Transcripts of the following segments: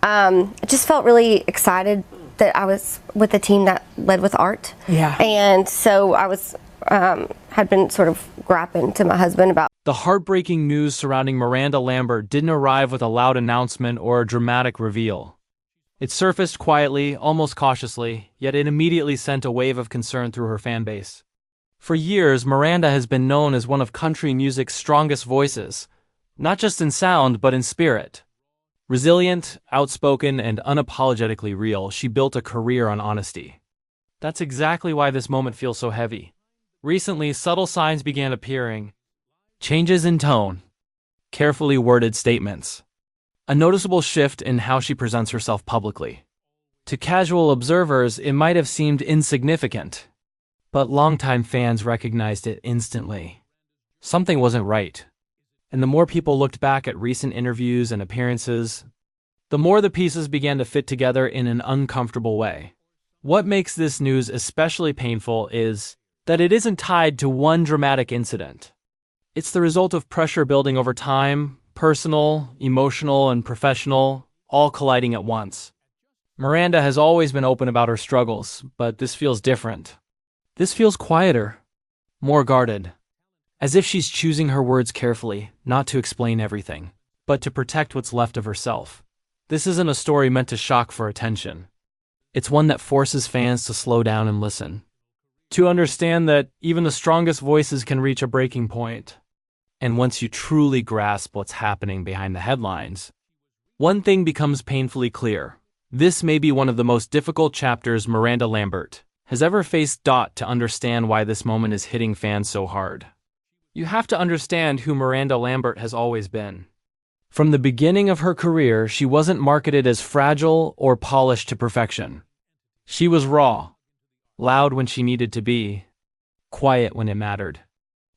I just felt really excited that I was with a team that led with art. Yeah. And so I was, had been sort of grappling to my husband about. The heartbreaking news surrounding Miranda Lambert didn't arrive with a loud announcement or a dramatic reveal. It surfaced quietly, almost cautiously, yet it immediately sent a wave of concern through her fan base. For years, Miranda has been known as one of country music's strongest voices, not just in sound, but in spirit. Resilient, outspoken, and unapologetically real, she built a career on honesty. That's exactly why this moment feels so heavy. Recently, subtle signs began appearing. Changes in tone, carefully worded statements, a noticeable shift in how she presents herself publicly. To casual observers, it might have seemed insignificant, but longtime fans recognized it instantly. Something wasn't right. And the more people looked back at recent interviews and appearances, the more the pieces began to fit together in an uncomfortable way. What makes this news especially painful is that it isn't tied to one dramatic incident. It's the result of pressure building over time, personal, emotional, and professional, all colliding at once. Miranda has always been open about her struggles, but this feels different. This feels quieter, more guarded, as if she's choosing her words carefully, not to explain everything, but to protect what's left of herself. This isn't a story meant to shock for attention. It's one that forces fans to slow down and listen, to understand that even the strongest voices can reach a breaking point. And once you truly grasp what's happening behind the headlines, one thing becomes painfully clear. This may be one of the most difficult chapters Miranda Lambert has ever faced. To understand why this moment is hitting fans so hard, you have to understand who Miranda Lambert has always been. From the beginning of her career, she wasn't marketed as fragile or polished to perfection. She was raw, loud when she needed to be, quiet when it mattered.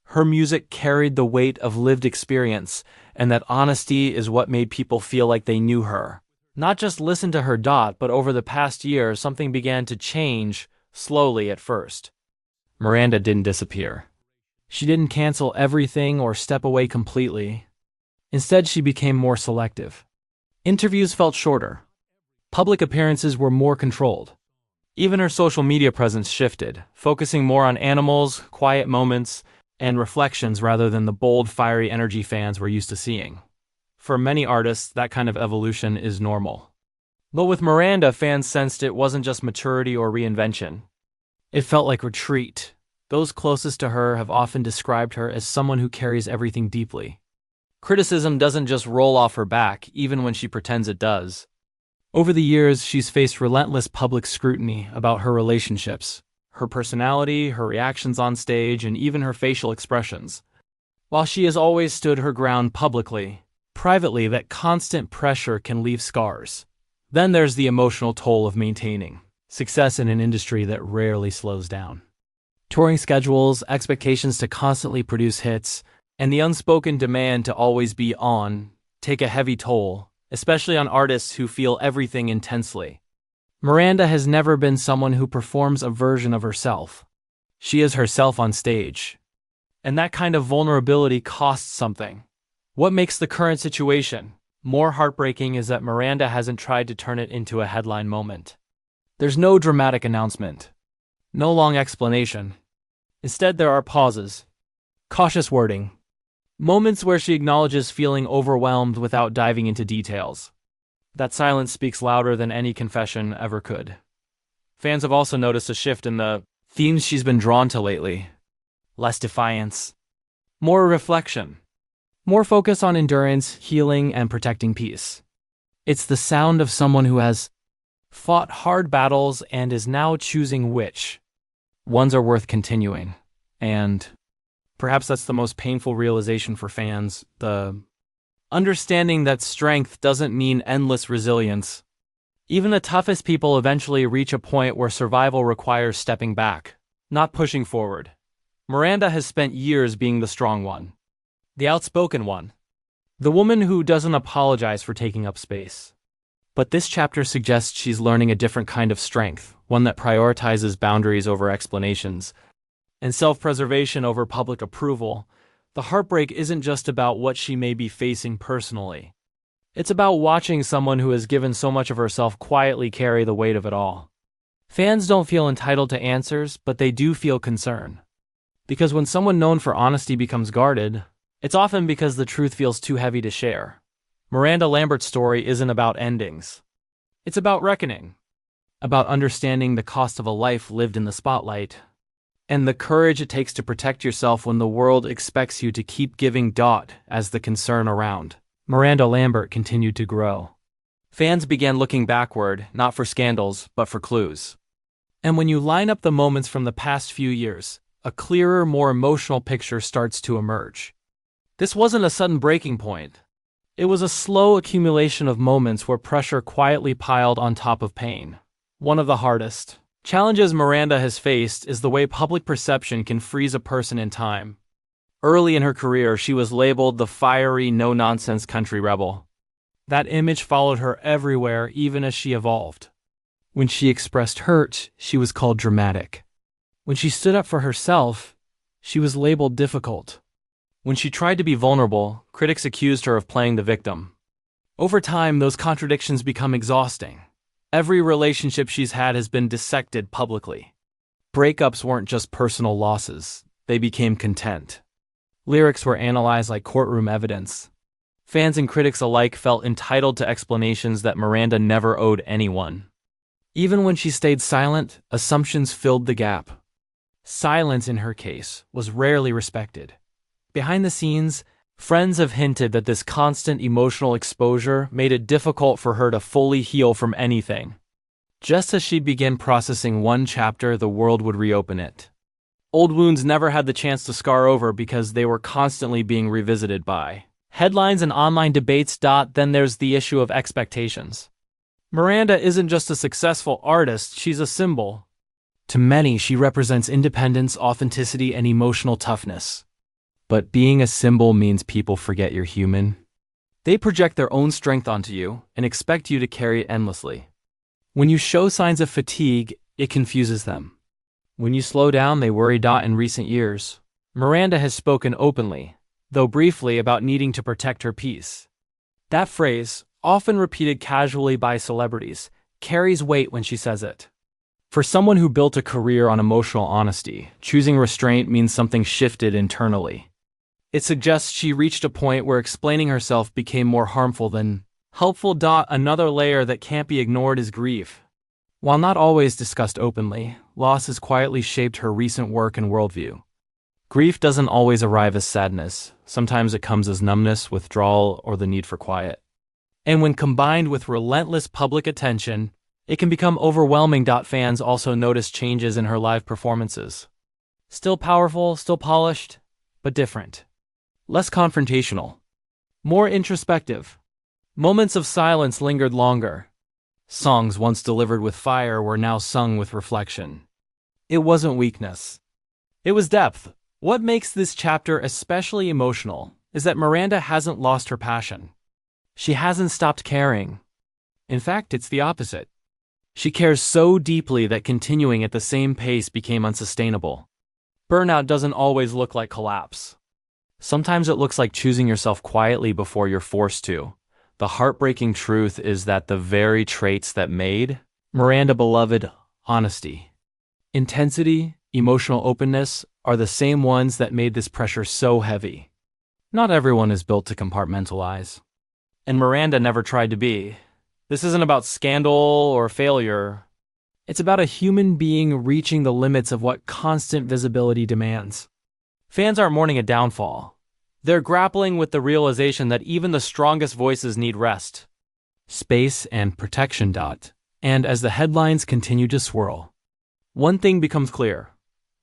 Her music carried the weight of lived experience, and that honesty is what made people feel like they knew her. Not just listen to her. But over the past year, something began to change, slowly at first. Miranda didn't disappear. She didn't cancel everything or step away completely. Instead, she became more selective. Interviews felt shorter. Public appearances were more controlled. Even her social media presence shifted, focusing more on animals, quiet moments, and reflections rather than the bold, fiery energy fans were used to seeing. For many artists, that kind of evolution is normal. But with Miranda, fans sensed it wasn't just maturity or reinvention. It felt like retreat. Those closest to her have often described her as someone who carries everything deeply. Criticism doesn't just roll off her back, even when she pretends it does. Over the years, she's faced relentless public scrutiny about her relationships, her personality, her reactions on stage, and even her facial expressions. While she has always stood her ground publicly, privately, that constant pressure can leave scars. Then there's the emotional toll of maintaining success in an industry that rarely slows down. Touring schedules, expectations to constantly produce hits, and the unspoken demand to always be on take a heavy toll, especially on artists who feel everything intensely. Miranda has never been someone who performs a version of herself. She is herself on stage. And that kind of vulnerability costs something. What makes the current situation more heartbreaking is that Miranda hasn't tried to turn it into a headline moment. There's no dramatic announcement, no long explanation. Instead, there are pauses, cautious wording, moments where she acknowledges feeling overwhelmed without diving into details. That silence speaks louder than any confession ever could. Fans have also noticed a shift in the themes she's been drawn to lately. Less defiance, more reflection, more focus on endurance, healing, and protecting peace. It's the sound of someone who has fought hard battles and is now choosing which ones are worth continuing. And perhaps that's the most painful realization for fans, the understanding that strength doesn't mean endless resilience. Even the toughest people eventually reach a point where survival requires stepping back, not pushing forward. Miranda has spent years being the strong one, the outspoken one, the woman who doesn't apologize for taking up space. But this chapter suggests she's learning a different kind of strength, one that prioritizes boundaries over explanations, and self-preservation over public approval. The heartbreak isn't just about what she may be facing personally. It's about watching someone who has given so much of herself quietly carry the weight of it all. Fans don't feel entitled to answers, but they do feel concern. Because when someone known for honesty becomes guarded, it's often because the truth feels too heavy to share. Miranda Lambert's story isn't about endings. It's about reckoning. About understanding the cost of a life lived in the spotlight. And the courage it takes to protect yourself when the world expects you to keep giving as the concern around. Miranda Lambert continued to grow. Fans began looking backward, not for scandals, but for clues. And when you line up the moments from the past few years, a clearer, more emotional picture starts to emerge. This wasn't a sudden breaking point. It was a slow accumulation of moments where pressure quietly piled on top of pain. One of the hardest challenges Miranda has faced is the way public perception can freeze a person in time. Early in her career, she was labeled the fiery, no-nonsense country rebel. That image followed her everywhere, even as she evolved. When she expressed hurt, she was called dramatic. When she stood up for herself, she was labeled difficult. When she tried to be vulnerable, critics accused her of playing the victim. Over time, those contradictions become exhausting. Every relationship she's had has been dissected publicly. Breakups weren't just personal losses, they became content. Lyrics were analyzed like courtroom evidence. Fans and critics alike felt entitled to explanations that Miranda never owed anyone. Even when she stayed silent, assumptions filled the gap. Silence, in her case, was rarely respected. Behind the scenes, friends have hinted that this constant emotional exposure made it difficult for her to fully heal from anything. Just as she began processing one chapter, the world would reopen it. Old wounds never had the chance to scar over because they were constantly being revisited by headlines and online debates. Then there's the issue of expectations. Miranda isn't just a successful artist, she's a symbol. To many, she represents independence, authenticity, and emotional toughness. But being a symbol means people forget you're human. They project their own strength onto you and expect you to carry it endlessly. When you show signs of fatigue, it confuses them. When you slow down, they worry. In recent years, Miranda has spoken openly, though briefly, about needing to protect her peace. That phrase, often repeated casually by celebrities, carries weight when she says it. For someone who built a career on emotional honesty, choosing restraint means something shifted internally. It suggests she reached a point where explaining herself became more harmful than helpful. Another layer that can't be ignored is grief. While not always discussed openly, loss has quietly shaped her recent work and worldview. Grief doesn't always arrive as sadness. Sometimes it comes as numbness, withdrawal, or the need for quiet. And when combined with relentless public attention, it can become overwhelming. Fans also notice changes in her live performances. Still powerful, still polished, but different. Less confrontational. More introspective. Moments of silence lingered longer. Songs once delivered with fire were now sung with reflection. It wasn't weakness. It was depth. What makes this chapter especially emotional is that Miranda hasn't lost her passion. She hasn't stopped caring. In fact, it's the opposite. She cares so deeply that continuing at the same pace became unsustainable. Burnout doesn't always look like collapse. Sometimes it looks like choosing yourself quietly before you're forced to. The heartbreaking truth is that the very traits that made Miranda beloved, honesty, intensity, emotional openness, are the same ones that made this pressure so heavy. Not everyone is built to compartmentalize. And Miranda never tried to be. This isn't about scandal or failure. It's about a human being reaching the limits of what constant visibility demands. Fans aren't mourning a downfall. They're grappling with the realization that even the strongest voices need rest, space, and protection. And as the headlines continue to swirl, one thing becomes clear.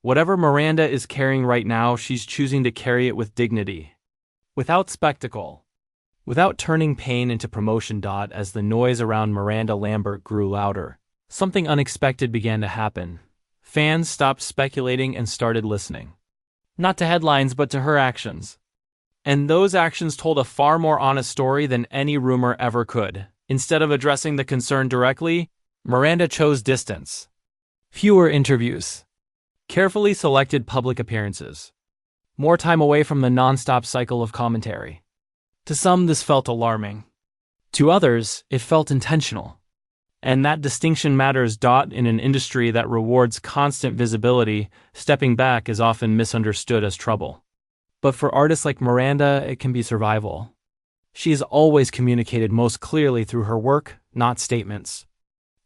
Whatever Miranda is carrying right now, she's choosing to carry it with dignity, without spectacle, without turning pain into promotion. As the noise around Miranda Lambert grew louder, something unexpected began to happen. Fans stopped speculating and started listening. Not to headlines, but to her actions. And those actions told a far more honest story than any rumor ever could. Instead of addressing the concern directly, Miranda chose distance. Fewer interviews. Carefully selected public appearances. More time away from the non-stop cycle of commentary. To some, this felt alarming. To others, it felt intentional. And that distinction matters. In an industry that rewards constant visibility, stepping back is often misunderstood as trouble. But for artists like Miranda, it can be survival. She has always communicated most clearly through her work, not statements.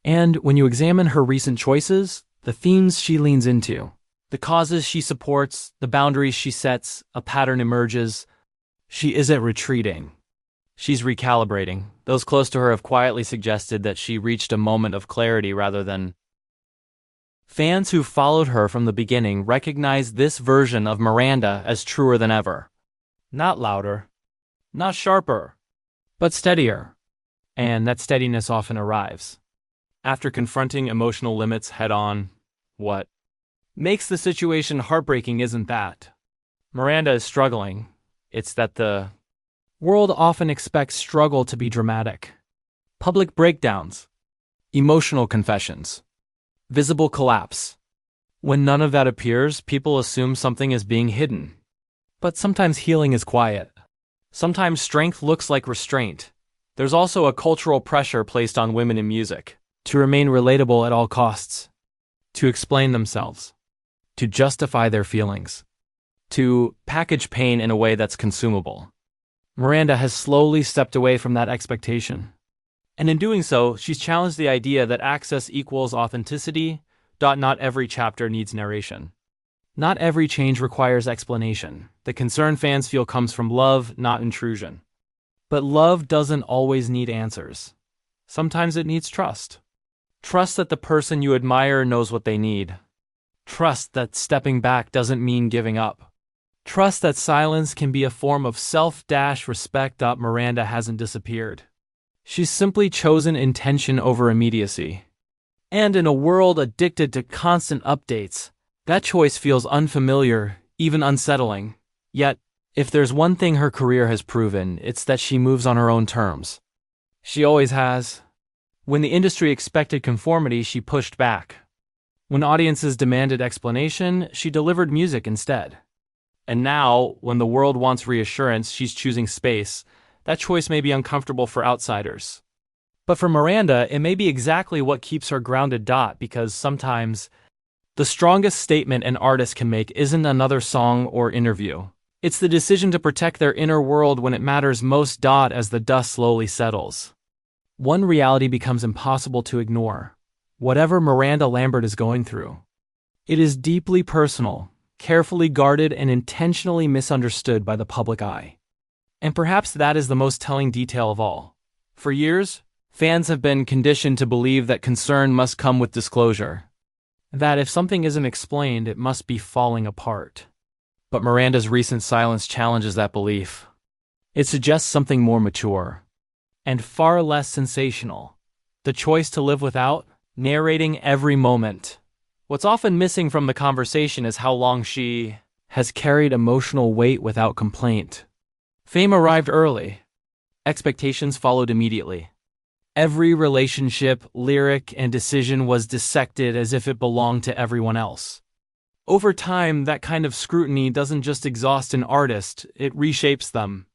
And when you examine her recent choices, the themes she leans into, the causes she supports, the boundaries she sets, a pattern emerges. She isn't retreating. She's recalibrating. Those close to her have quietly suggested that she reached a moment of clarity rather than. Fans who followed her from the beginning recognize this version of Miranda as truer than ever. Not louder, not sharper, but steadier. And that steadiness often arrives after confronting emotional limits head-on. What makes the situation heartbreaking isn't that Miranda is struggling. It's that the world often expects struggle to be dramatic. Public breakdowns, emotional confessions, visible collapse. When none of that appears, people assume something is being hidden. But sometimes healing is quiet. Sometimes strength looks like restraint. There's also a cultural pressure placed on women in music to remain relatable at all costs, to explain themselves, to justify their feelings, to package pain in a way that's consumable. Miranda has slowly stepped away from that expectation. And in doing so, she's challenged the idea that access equals authenticity. Not every chapter needs narration. Not every change requires explanation. The concern fans feel comes from love, not intrusion. But love doesn't always need answers. Sometimes it needs trust. Trust that the person you admire knows what they need. Trust that stepping back doesn't mean giving up. Trust that silence can be a form of self-respect. Miranda hasn't disappeared. She's simply chosen intention over immediacy. And in a world addicted to constant updates, that choice feels unfamiliar, even unsettling. Yet, if there's one thing her career has proven, it's that she moves on her own terms. She always has. When the industry expected conformity, she pushed back. When audiences demanded explanation, she delivered music instead. And now, when the world wants reassurance, she's choosing space. That choice may be uncomfortable for outsiders. But for Miranda, it may be exactly what keeps her grounded. Because sometimes, the strongest statement an artist can make isn't another song or interview. It's the decision to protect their inner world when it matters most. As the dust slowly settles, one reality becomes impossible to ignore. Whatever Miranda Lambert is going through, it is deeply personal, carefully guarded, and intentionally misunderstood by the public eye. And perhaps that is the most telling detail of all. For years, fans have been conditioned to believe that concern must come with disclosure. That if something isn't explained, it must be falling apart. But Miranda's recent silence challenges that belief. It suggests something more mature and far less sensational. The choice to live without narrating every moment. What's often missing from the conversation is how long she has carried emotional weight without complaint. Fame arrived early. Expectations followed immediately. Every relationship, lyric, and decision was dissected as if it belonged to everyone else. Over time, that kind of scrutiny doesn't just exhaust an artist, it reshapes them.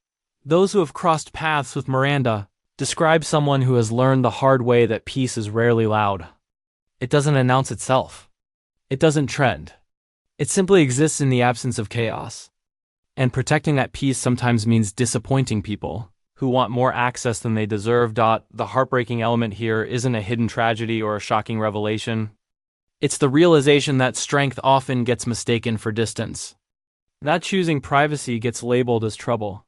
Those who have crossed paths with Miranda describe someone who has learned the hard way that peace is rarely loud. It doesn't announce itself. It doesn't trend. It simply exists in the absence of chaos. And protecting that peace sometimes means disappointing people who want more access than they deserve. The heartbreaking element here isn't a hidden tragedy or a shocking revelation. It's the realization that strength often gets mistaken for distance. That choosing privacy gets labeled as trouble.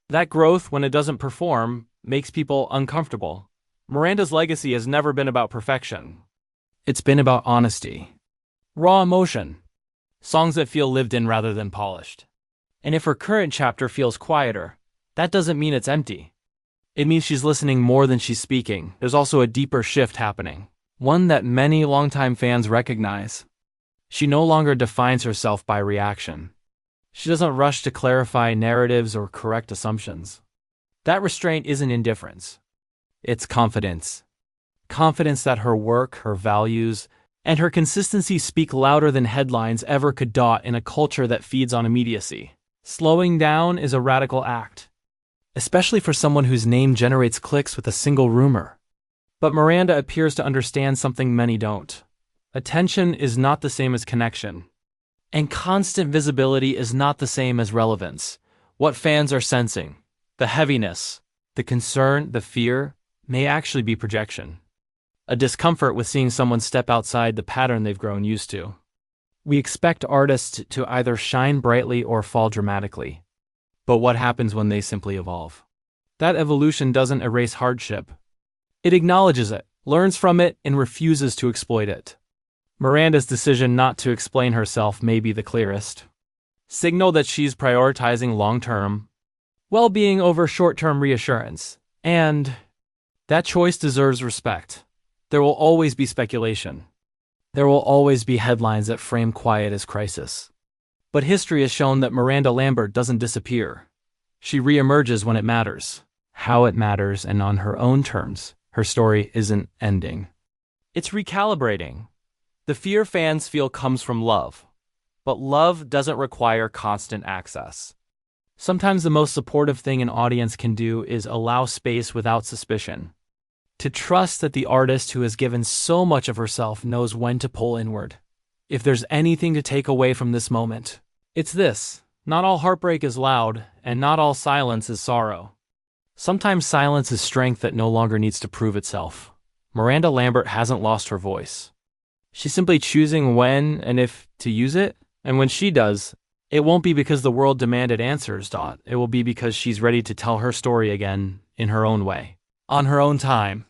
That growth, when it doesn't perform, makes people uncomfortable. Miranda's legacy has never been about perfection. It's been about honesty. Raw emotion. Songs that feel lived in rather than polished. And if her current chapter feels quieter, that doesn't mean it's empty. It means she's listening more than she's speaking. There's also a deeper shift happening. One that many longtime fans recognize. She no longer defines herself by reaction. She doesn't rush to clarify narratives or correct assumptions. That restraint isn't indifference. It's confidence. Confidence that her work, her values, and her consistency speak louder than headlines ever could. In a culture that feeds on immediacy, slowing down is a radical act. especially for someone whose name generates clicks with a single rumor. But Miranda appears to understand something many don't. Attention is not the same as connection. And constant visibility is not the same as relevance. What fans are sensing, the heaviness, the concern, the fear, may actually be projection. A discomfort with seeing someone step outside the pattern they've grown used to. We expect artists to either shine brightly or fall dramatically. But what happens when they simply evolve? That evolution doesn't erase hardship. It acknowledges it, learns from it, and refuses to exploit it. Miranda's decision not to explain herself may be the clearest signal that she's prioritizing long-term well-being over short-term reassurance, and that choice deserves respect. There will always be speculation. There will always be headlines that frame quiet as crisis. But history has shown that Miranda Lambert doesn't disappear. She reemerges when it matters, how it matters, and on her own terms. Her story isn't ending. It's recalibrating. The fear fans feel comes from love. But love doesn't require constant access. Sometimes the most supportive thing an audience can do is allow space without suspicion. To trust that the artist who has given so much of herself knows when to pull inward. If there's anything to take away from this moment, it's this: not all heartbreak is loud, and not all silence is sorrow. Sometimes silence is strength that no longer needs to prove itself. Miranda Lambert hasn't lost her voice. She's simply choosing when and if to use it, and when she does, it won't be because the world demanded answers. It will be because she's ready to tell her story again in her own way, on her own time.